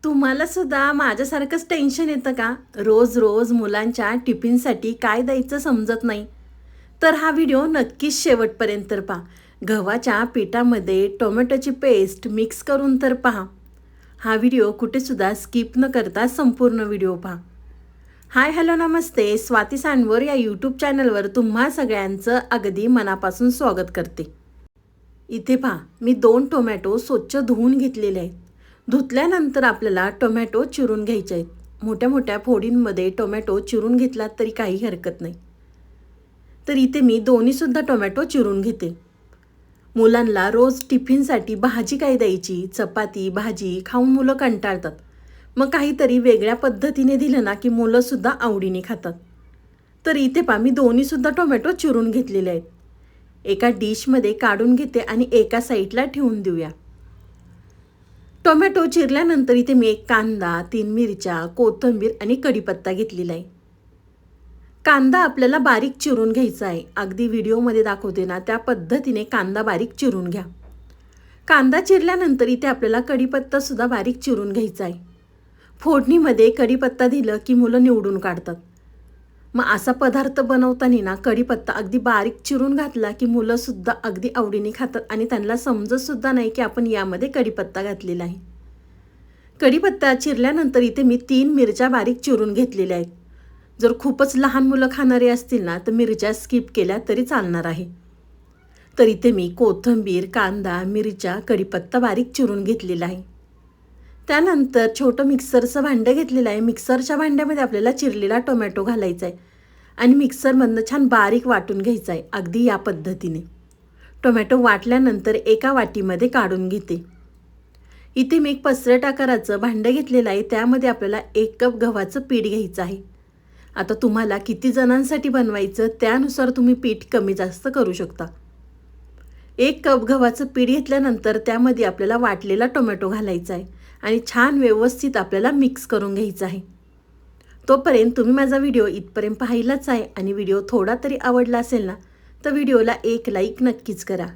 तुम्हाला सुद्धा माझ्यासारखंच टेन्शन येतं का? रोज रोज मुलांच्या टिफिनसाठी काय द्यायचं समजत नाही. तर हा व्हिडिओ नक्कीच शेवटपर्यंत पहा. गव्हाच्या पिठामध्ये टोमॅटोची पेस्ट मिक्स करून तर पहा. हा व्हिडिओ कुठेसुद्धा स्किप न करता संपूर्ण व्हिडिओ पहा. हाय हॅलो नमस्ते, स्वाती सांडवर या यूट्यूब चॅनलवर तुम्हा सगळ्यांचं अगदी मनापासून स्वागत करते. इथे पहा, मी 2 टोमॅटो स्वच्छ धुवून घेतलेले आहेत. धुतल्यानंतर आपल्याला टोमॅटो चिरून घ्यायचे आहेत. मोठ्या मोठ्या फोडींमध्ये टोमॅटो चिरून घेतला तरी काही हरकत नाही. तर इथे मी दोन्हीसुद्धा टोमॅटो चिरून घेते. मुलांना रोज टिफिनसाठी भाजी काय द्यायची, चपाती भाजी खाऊन मुलं कंटाळतात. मग काहीतरी वेगळ्या पद्धतीने दिलं ना की मुलंसुद्धा आवडीने खातात. तर इथे पहा, मी दोन्हीसुद्धा टोमॅटो चिरून घेतलेले आहेत. एका डिशमध्ये काढून घेते आणि एका साईडला ठेवून देऊया. टोमॅटो चिरल्यानंतर इथे मी एक कांदा, 3 मिरच्या, कोथिंबीर आणि कढीपत्ता घेतलेला आहे. कांदा आपल्याला बारीक चिरून घ्यायचा आहे. अगदी व्हिडिओमध्ये दाखवते ना त्या पद्धतीने कांदा बारीक चिरून घ्या. कांदा चिरल्यानंतर इथे आपल्याला कढीपत्तासुद्धा बारीक चिरून घ्यायचा आहे. फोडणीमध्ये कढीपत्ता दिलं की मुलं निवडून काढतात. मग असा पदार्थ बनवताना ना कढीपत्ता अगदी बारीक चिरून घातला की मुलंसुद्धा अगदी आवडीने खातात आणि त्यांना समजतसुद्धा नाही की आपण यामध्ये कढीपत्ता घातलेला आहे. कढीपत्ता चिरल्यानंतर इथे मी 3 मिरच्या बारीक चिरून घेतलेल्या आहेत. जर खूपच लहान मुलं खाणारे असतील ना तर मिरच्या स्किप केल्या तरी चालणार आहे. तर इथे मी कोथिंबीर, कांदा, मिरच्या, कढीपत्ता बारीक चिरून घेतलेला आहे. त्यानंतर छोटं मिक्सरचं भांडं घेतलेलं आहे. मिक्सरच्या भांड्यामध्ये आपल्याला चिरलेला टोमॅटो घालायचा आहे आणि मिक्सरमधनं छान बारीक वाटून घ्यायचा आहे. अगदी या पद्धतीने टोमॅटो वाटल्यानंतर एका वाटीमध्ये काढून घेते. इथे मी एक पसरट आकाराचं भांडं घेतलेलं आहे. त्यामध्ये आपल्याला 1 कप गव्हाचं पीठ घ्यायचं आहे. आता तुम्हाला किती जणांसाठी बनवायचं त्यानुसार तुम्ही पीठ कमी जास्त करू शकता. 1 कप गव्हाचं पीठ घेतल्यानंतर त्यामध्ये आपल्याला वाटलेला टोमॅटो घालायचा आहे आणि छान व्यवस्थित आपल्याला मिक्स करून घ्यायचं आहे. तोपर्यंत तुम्ही माझा व्हिडिओ इथपर्यंत पाहिलाच आहे आणि व्हिडिओ थोडा तरी आवडला असेल ना तर व्हिडिओला एक लाईक नक्कीच करा.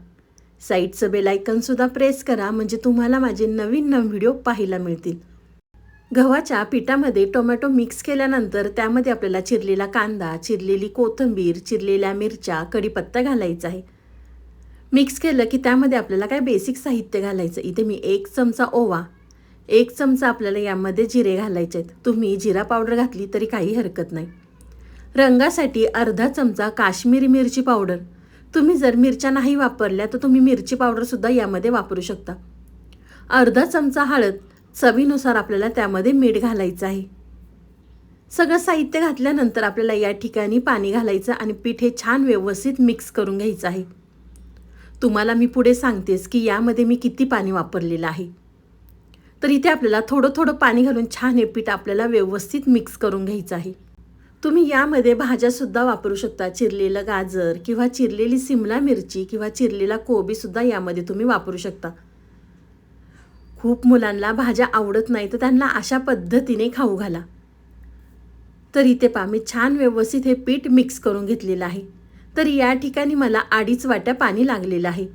साईडचं बेल आयकॉनसुद्धा प्रेस करा म्हणजे तुम्हाला माझे नवीन व्हिडिओ पाहायला मिळतील. गव्हाच्या पिठामध्ये टोमॅटो मिक्स केल्यानंतर त्यामध्ये आपल्याला चिरलेला कांदा, चिरलेली कोथिंबीर, चिरलेल्या मिरच्या, कढीपत्ता घालायचा आहे. मिक्स केलं की त्यामध्ये आपल्याला काय बेसिक साहित्य घालायचं. इथे मी 1 चमचा ओवा, 1 चमचा आपल्याला यामध्ये जिरे घालायचे आहेत. तुम्ही जिरा पावडर घातली तरी काही हरकत नाही. रंगासाठी अर्धा चमचा काश्मीरी मिरची पावडर. तुम्ही जर मिरच्या नाही वापरल्या तर तुम्ही मिरची पावडरसुद्धा यामध्ये वापरू शकता. अर्धा चमचा हळद, चवीनुसार आपल्याला त्यामध्ये मीठ घालायचं आहे. सगळं साहित्य घातल्यानंतर आपल्याला या ठिकाणी पाणी घालायचं आणि पीठ हे छान व्यवस्थित मिक्स करून घ्यायचं आहे. तुम्हाला मी पुढे सांगतेस की यामध्ये मी किती पाणी वापरलेलं आहे. तर इथे आपल्याला थोडं थोडं पाणी घालून छान हे पीठ आपल्याला व्यवस्थित मिक्स करून घ्यायचं आहे. तुम्ही यामध्ये भाज्यासुद्धा वापरू शकता. चिरलेलं गाजर किंवा चिरलेली सिमला मिरची किंवा चिरलेला कोबीसुद्धा यामध्ये तुम्ही वापरू शकता. खूप मुलांना भाज्या आवडत नाही तर त्यांना अशा पद्धतीने खाऊ घाला. तर इथे पहा, मी छान व्यवस्थित हे पीठ मिक्स करून घेतलेलं आहे. तर या ठिकाणी मला 2.5 वाट्या पाणी लागलेलं आहे.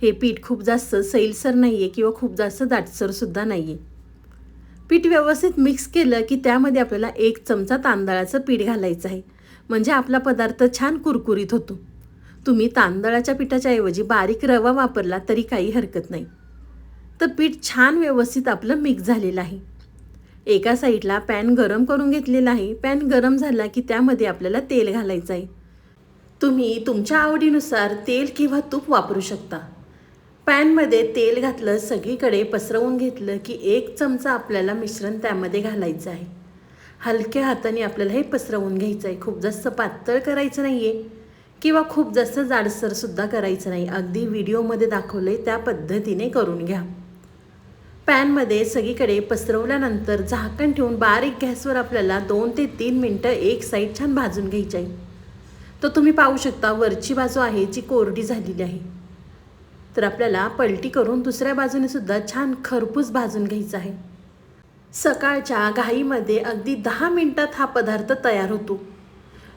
हे पीठ खूप जास्त सैलसर नाही आहे किंवा खूप जास्त दाटसरसुद्धा नाही आहे. पीठ व्यवस्थित मिक्स केलं की त्यामध्ये आपल्याला 1 चमचा तांदळाचं पीठ घालायचं आहे म्हणजे आपला पदार्थ छान कुरकुरीत होतो. तुम्ही तांदळाच्या पिठाच्या ऐवजी बारीक रवा वापरला तरी काही हरकत नाही. तर पीठ छान व्यवस्थित आपलं मिक्स झालेलं आहे. एका साईडला पॅन गरम करून घेतलेला आहे. पॅन गरम झाला की त्यामध्ये आपल्याला तेल घालायचं आहे. तुम्ही तुमच्या आवडीनुसार तेल किंवा तूप वापरू शकता. पॅनमध्ये तेल घातलं, सगळीकडे पसरवून घेतलं की 1 चमचा आपल्याला मिश्रण त्यामध्ये घालायचं आहे. हलक्या हाताने आपल्याला हे पसरवून घ्यायचं आहे. खूप जास्त पातळ करायचं नाही आहे किंवा खूप जास्त जाडसरसुद्धा करायचं नाही. अगदी व्हिडिओमध्ये दाखवलं आहे त्या पद्धतीने करून घ्या. पॅनमध्ये सगळीकडे पसरवल्यानंतर झाकण ठेवून बारीक गॅसवर आपल्याला 2 ते 3 मिनटं एक साईड छान भाजून घ्यायची आहे. तर तुम्ही पाहू शकता वरची बाजू आहे जी कोरडी झालेली आहे. तर आपल्याला पलटी करून दुसऱ्या बाजूने सुद्धा छान खरपूस भाजून घ्यायचा आहे. सकाळच्या घाईमध्ये अगदी 10 मिनिटात हा पदार्थ तयार होतो.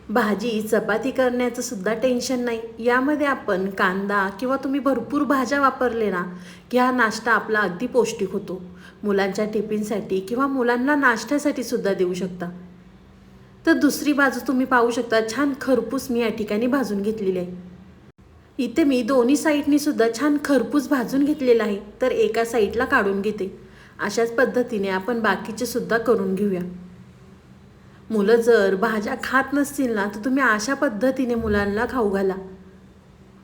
भाजी चपाती करण्याचं सुद्धा टेन्शन नाही. यामध्ये आपण कांदा किंवा तुम्ही भरपूर भाज्या वापरले ना की हा नाश्ता आपला अगदी पौष्टिक होतो. मुलांच्या टिफिनसाठी किंवा मुलांना नाश्त्यासाठी सुद्धा देऊ शकता. तर दुसरी बाजू तुम्ही पाहू शकता, छान खरपूस मी या ठिकाणी भाजून घेतलेली आहे. इथे मी दोन्ही साईडनी सुद्धा छान खरपूस भाजून घेतलेला आहे. तर एका साईडला काढून घेते. अशाच पद्धतीने आपण बाकीचे सुद्धा करून घेऊया. मुलं जर भाज्या खात नसतील ना, तर तुम्ही अशा पद्धतीने मुलांना खाऊ घाला.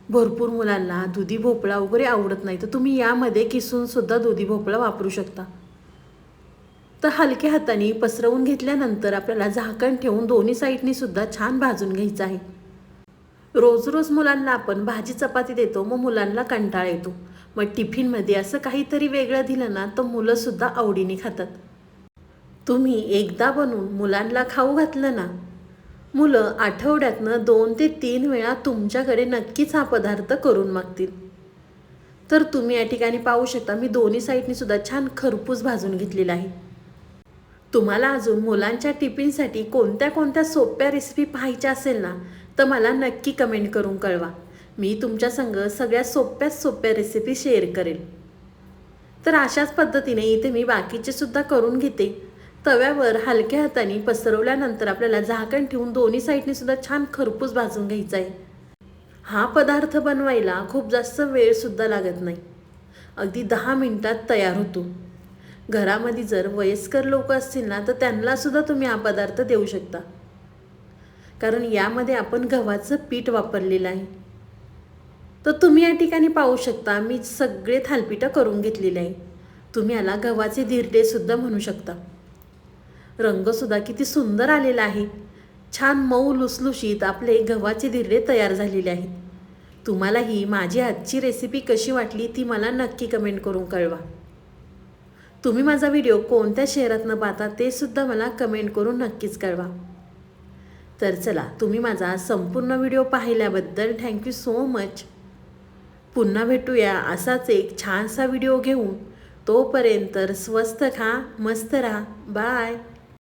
भरपूर मुलांना दुधी भोपळा वगैरे आवडत नाही, तर तुम्ही यामध्ये किसून सुद्धा दुधी भोपळा वापरू शकता. तर हलक्या हाताने पसरवून घेतल्यानंतर आपल्याला झाकण ठेवून दोन्ही साईडनी सुद्धा छान भाजून घ्यायचं आहे. रोज रोज मुलांना आपण भाजी चपाती देतो, मग मुलांना कंटाळा येतो. मग टिफिनमध्ये असं काहीतरी वेगळं दिलं ना, तर मुलंसुद्धा आवडीने खातात. तुम्ही एकदा बनवून मुलांना खाऊ घातलं ना, मुलं आठवड्यातनं 2 ते 3 वेळा तुमच्याकडे नक्कीच हा पदार्थ करून मागतील. तर तुम्ही या ठिकाणी पाहू शकता, मी दोन्ही साईडनी सुद्धा छान खरपूस भाजून घेतलेला आहे. तुम्हाला अजून मुलांच्या टिफिनसाठी कोणत्या कोणत्या सोप्या रेसिपी पाहायच्या असेल ना, तर मला नक्की कमेंट करून कळवा. मी तुमच्या संग सगळ्या सोप्या रेसिपी शेअर करेल. तर अशाच पद्धतीने इथे मी बाकीचे सुद्धा करून घेते. तव्यावर हलक्या हाताने पसरवल्यानंतर आपल्याला झाकण ठेवून दोन्ही साईडने सुद्धा छान खरपूस भाजून घ्यायचा आहे. हा पदार्थ बनवायला खूप जास्त वेळसुद्धा लागत नाही. अगदी 10 मिनिटात तयार होतो. घरामध्ये जर वयस्कर लोक असतील ना, तर त्यांनासुद्धा तुम्ही हा पदार्थ देऊ शकता. कारण यामध्ये आपण गव्हाचं पीठ वापरलेलं आहे. तर तुम्ही या ठिकाणी पाहू शकता, मी सगळे थालीपीठं करून घेतलेले आहे. तुम्ही याला गव्हाचे धिरडेसुद्धा म्हणू शकता. रंगसुद्धा किती सुंदर आलेला आहे. छान मऊ लुसलुशीत आपले गव्हाचे धिरडे तयार झालेले आहेत. तुम्हाला ही माझी आजची रेसिपी कशी वाटली ती मला नक्की कमेंट करून कळवा. तुम्ही माझा व्हिडिओ कोणत्या शहरातनं पाहता ते सुद्धा मला कमेंट करून नक्कीच कळवा. तर चला, तुम्ही माझा संपूर्ण व्हिडिओ पाहिल्याबद्दल थँक्यू सो मच. पुन्हा भेटूया असाच एक छानसा व्हिडिओ घेऊन. तोपर्यंत स्वस्त खा, मस्त राहा. बाय.